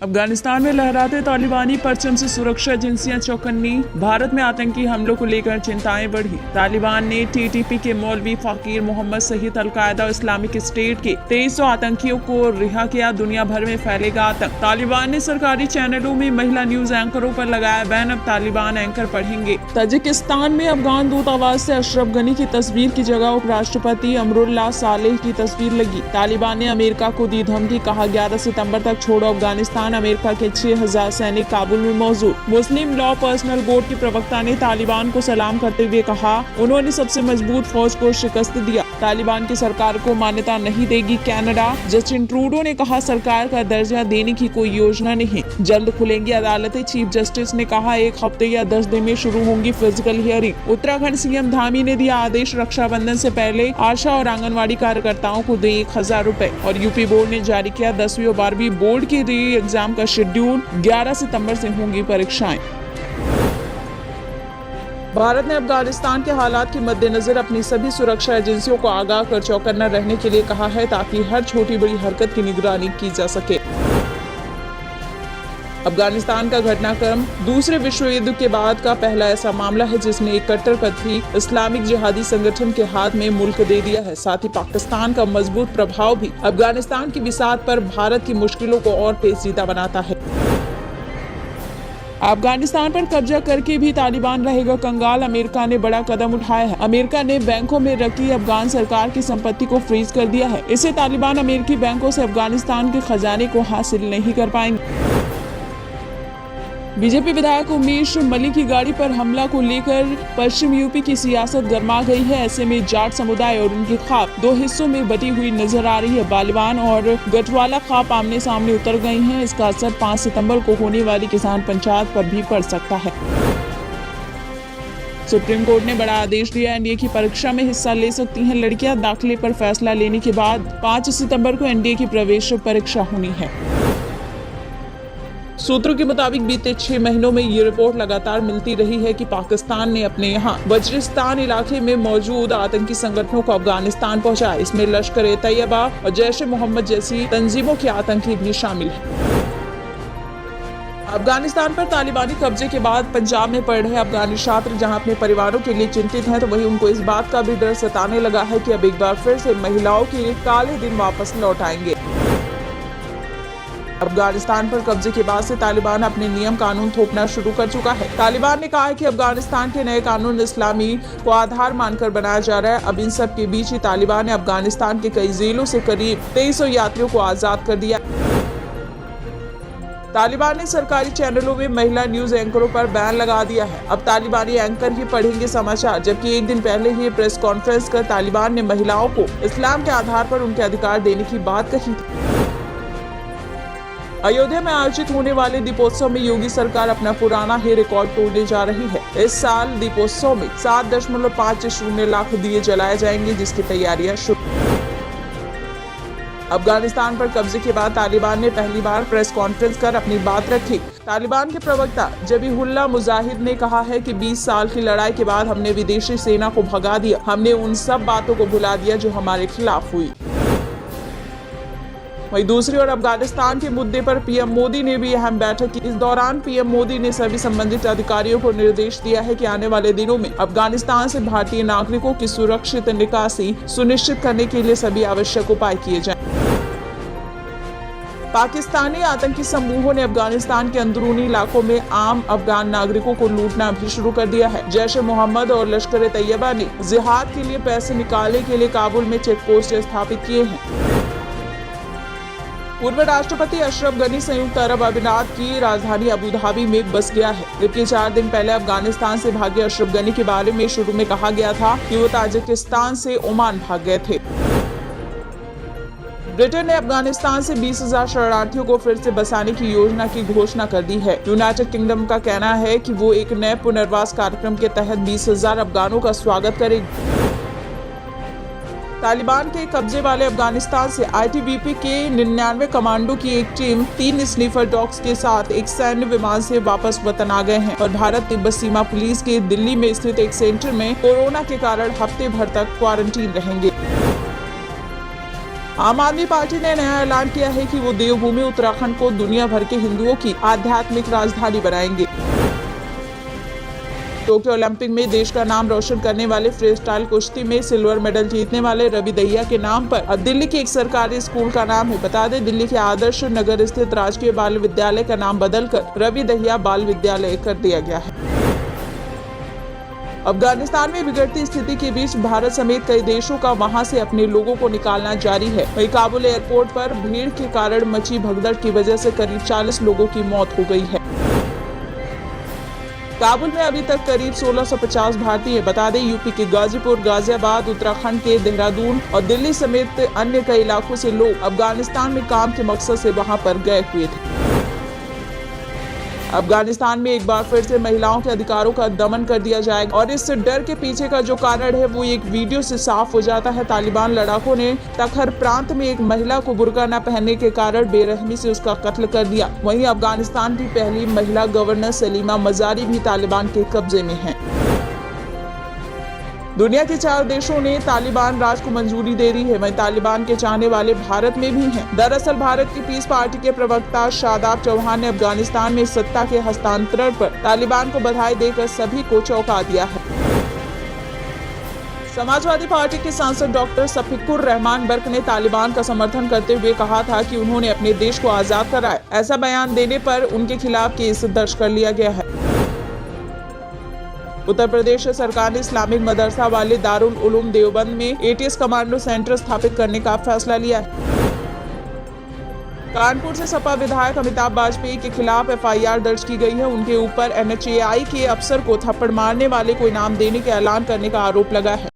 अफगानिस्तान में लहराते तालिबानी परचम से सुरक्षा एजेंसियां चौकन्नी। भारत में आतंकी हमलों को लेकर चिंताएं बढ़ी। तालिबान ने टीटीपी के मौलवी फकीर मोहम्मद सहित अलकायदा और इस्लामिक स्टेट के 2300 आतंकियों को रिहा किया। दुनिया भर में फैलेगा आतंक। तालिबान ने सरकारी चैनलों में महिला न्यूज एंकरों पर लगाया बैन। अब तालिबान एंकर पढ़ेंगे। ताजिकिस्तान में अफगान दूतावास से अशरफ गनी की तस्वीर की जगह उपराष्ट्रपति अमरुल्लाह सालेह की तस्वीर लगी। तालिबान ने अमेरिका को दी धमकी, कहा 11 सितंबर तक छोड़ो अफगानिस्तान। अमेरिका के 6000 सैनिक काबुल में मौजूद। मुस्लिम लॉ पर्सनल बोर्ड के प्रवक्ता ने तालिबान को सलाम करते हुए कहा, उन्होंने सबसे मजबूत फौज को शिकस्त दिया। तालिबान की सरकार को मान्यता नहीं देगी कनाडा। जस्टिन ट्रूडो ने कहा, सरकार का दर्जा देने की कोई योजना नहीं, जल्द खुलेंगी अदालतें। चीफ जस्टिस ने कहा, 1 हफ्ते या 10 दिन में शुरू होंगी physical hearing. Uttarakhand CM Dhami ने दिया आदेश, रक्षाबंधन से पहले आशा और आंगनवाड़ी कार्यकर्ताओं को दे 1000 रुपए। और यूपी बोर्ड ने जारी किया 10वीं और 12वीं बोर्ड के री एग्जाम का शेड्यूल। 11 सितंबर से होंगी परीक्षाएं। भारत ने अफगानिस्तान के हालात के मद्देनजर अपनी सभी सुरक्षा एजेंसियों को आगाह कर चौकन्ना रहने के लिए कहा है, ताकि हर छोटी बड़ी हरकत की निगरानी की जा सके। अफगानिस्तान का घटनाक्रम दूसरे विश्व युद्ध के बाद का पहला ऐसा मामला है जिसमें एक कट्टरपंथी इस्लामिक जिहादी संगठन के हाथ में मुल्क दे दिया है। साथ ही पाकिस्तान का मजबूत प्रभाव भी अफगानिस्तान की बिसात पर भारत की मुश्किलों को और पेचीदा बनाता है। अफगानिस्तान पर कब्जा करके भी तालिबान रहेगा कंगाल। अमेरिका ने बड़ा कदम उठाया है। अमेरिका ने बैंकों में रखी अफगान सरकार की संपत्ति को फ्रीज कर दिया है। इससे तालिबान अमेरिकी बैंकों से अफगानिस्तान के खजाने को हासिल नहीं कर पाएंगे। बीजेपी विधायक उमेश मलिक की गाड़ी पर हमला को लेकर पश्चिम यूपी की सियासत गर्मा गई है। ऐसे में जाट समुदाय और उनकी खाप 2 हिस्सों में बटी हुई नजर आ रही है। बालिवान और गठवाला खाप आमने सामने उतर गई हैं। इसका असर 5 सितंबर को होने वाली किसान पंचायत पर भी पड़ सकता है। सुप्रीम कोर्ट ने बड़ा आदेश दिया, एनडीए की परीक्षा में हिस्सा ले सकती हैं लड़कियां। दाखिले पर फैसला लेने के बाद 5 सितंबर को एनडीए की प्रवेश परीक्षा होनी है। सूत्रों के मुताबिक बीते 6 महीनों में ये रिपोर्ट लगातार मिलती रही है कि पाकिस्तान ने अपने यहाँ वजीरिस्तान इलाके में मौजूद आतंकी संगठनों को अफगानिस्तान पहुंचाया। इसमें लश्कर-ए-तैयबा और जैश-ए-मोहम्मद जैसी तंजीमों के आतंकी भी शामिल हैं। अफगानिस्तान पर तालिबानी कब्जे के बाद पंजाब में पढ़ रहे अफगानी छात्र जहां अपने परिवारों के लिए चिंतित हैं, तो वहीं उनको इस बात का भी डर सताने लगा है कि अब एक बार फिर से महिलाओं के काले दिन वापस लौट आएंगे। अफगानिस्तान पर कब्जे के बाद से तालिबान अपने नियम कानून थोपना शुरू कर चुका है। तालिबान ने कहा है कि अफगानिस्तान के नए कानून इस्लामी को आधार मानकर बनाया जा रहा है। अब इन सब के बीच ही तालिबान ने अफगानिस्तान के कई जेलों से करीब 2300 यात्रियों को आजाद कर दिया। तालिबान ने सरकारी चैनलों में महिला न्यूज एंकरों पर बैन लगा दिया है। अब तालिबानी एंकर ही पढ़ेंगे समाचार, जबकि एक दिन पहले ही प्रेस कॉन्फ्रेंस कर तालिबान ने महिलाओं को इस्लाम के आधार पर उनके अधिकार देने की बात कही थी। अयोध्या में आयोजित होने वाले दीपोत्सव में योगी सरकार अपना पुराना ही रिकॉर्ड तोड़ने जा रही है। इस साल दीपोत्सव में 7.50 लाख दिए जलाए जाएंगे, जिसकी तैयारियां शुरू। अफगानिस्तान पर कब्जे के बाद तालिबान ने पहली बार प्रेस कॉन्फ्रेंस कर अपनी बात रखी। तालिबान के प्रवक्ता जबीहुल्लाह मुजाहिद ने कहा है कि 20 साल की लड़ाई के बाद हमने विदेशी सेना को भगा दिया। हमने उन सब बातों को भुला दिया जो हमारे खिलाफ हुई। वहीं दूसरी ओर अफगानिस्तान के मुद्दे पर पीएम मोदी ने भी अहम बैठक की। इस दौरान पीएम मोदी ने सभी संबंधित अधिकारियों को निर्देश दिया है कि आने वाले दिनों में अफगानिस्तान से भारतीय नागरिकों की सुरक्षित निकासी सुनिश्चित करने के लिए सभी आवश्यक उपाय किए जाएं। पाकिस्तानी आतंकी समूहों ने अफगानिस्तान के अंदरूनी इलाकों में आम अफगान नागरिकों को लूटना भी शुरू कर दिया है। जैश-ए-मोहम्मद और लश्कर-ए-तैयबा ने जिहाद के लिए पैसे निकालने के लिए काबुल में चेक पोस्ट स्थापित किए हैं। पूर्व राष्ट्रपति अशरफ गनी संयुक्त अरब अमीरात की राजधानी अबू धाबी में बस गया है। जबकि 4 दिन पहले अफगानिस्तान से भागे अशरफ गनी के बारे में शुरू में कहा गया था कि वो ताजिकिस्तान से ओमान भाग गए थे। ब्रिटेन ने अफगानिस्तान से 20,000 शरणार्थियों को फिर से बसाने की योजना की घोषणा कर दी है। यूनाइटेड किंगडम का कहना है कि वो एक नए पुनर्वास कार्यक्रम के तहत 20,000 अफगानों का स्वागत करेगी। तालिबान के कब्जे वाले अफगानिस्तान से आईटीबीपी के 99 कमांडो की एक टीम 3 स्नीफर डॉग्स के साथ एक सैन्य विमान से वापस वतन आ गए हैं और भारत तिब्बत सीमा पुलिस के दिल्ली में स्थित एक सेंटर में कोरोना के कारण हफ्ते भर तक क्वारंटीन रहेंगे। आम आदमी पार्टी ने नया ऐलान किया है कि वो देवभूमि उत्तराखंड को दुनिया भर के हिंदुओं की आध्यात्मिक राजधानी बनाएंगे। टोक्यो ओलंपिक में देश का नाम रोशन करने वाले फ्री स्टाइल कुश्ती में सिल्वर मेडल जीतने वाले रवि दहिया के नाम पर अब दिल्ली के एक सरकारी स्कूल का नाम है। बता दें, दिल्ली के आदर्श नगर स्थित राजकीय बाल विद्यालय का नाम बदलकर रवि दहिया बाल विद्यालय कर दिया गया है। अफगानिस्तान में बिगड़ती स्थिति के बीच भारत समेत कई देशों का वहां से अपने लोगों को निकालना जारी है। वहीं काबुल एयरपोर्ट पर भीड़ के कारण मची भगदड़ की वजह से करीब 40 लोगों की मौत हो गई है। काबुल में अभी तक करीब 1650 भारतीय, बता दें यूपी के गाजीपुर, गाजियाबाद, उत्तराखंड के देहरादून और दिल्ली समेत अन्य कई इलाकों से लोग अफगानिस्तान में काम के मकसद से वहां पर गए हुए थे। अफगानिस्तान में एक बार फिर से महिलाओं के अधिकारों का दमन कर दिया जाएगा और इस डर के पीछे का जो कारण है वो एक वीडियो से साफ हो जाता है। तालिबान लड़ाकों ने तखर प्रांत में एक महिला को बुर्का न पहनने के कारण बेरहमी से उसका कत्ल कर दिया। वहीं अफगानिस्तान की पहली महिला गवर्नर सलीमा मजारी भी तालिबान के कब्जे में है। दुनिया के 4 देशों ने तालिबान राज को मंजूरी दे दी है। वहीं तालिबान के चाहने वाले भारत में भी हैं। दरअसल भारत की पीस पार्टी के प्रवक्ता शादाब चौहान ने अफगानिस्तान में सत्ता के हस्तांतरण पर तालिबान को बधाई देकर सभी को चौंका दिया है। समाजवादी पार्टी के सांसद डॉक्टर शफीकुर रहमान बर्क ने तालिबान का समर्थन करते हुए कहा था कि उन्होंने अपने देश को आजाद कराया। ऐसा बयान देने पर उनके खिलाफ केस दर्ज कर लिया गया है। उत्तर प्रदेश सरकार ने इस्लामिक मदरसा वाले दारुल उलूम देवबंद में एटीएस कमांडो सेंटर स्थापित करने का फैसला लिया है। कानपुर से सपा विधायक अमिताभ वाजपेयी के खिलाफ एफआईआर दर्ज की गई है। उनके ऊपर एनएचएआई के अफसर को थप्पड़ मारने वाले को इनाम देने के ऐलान करने का आरोप लगा है।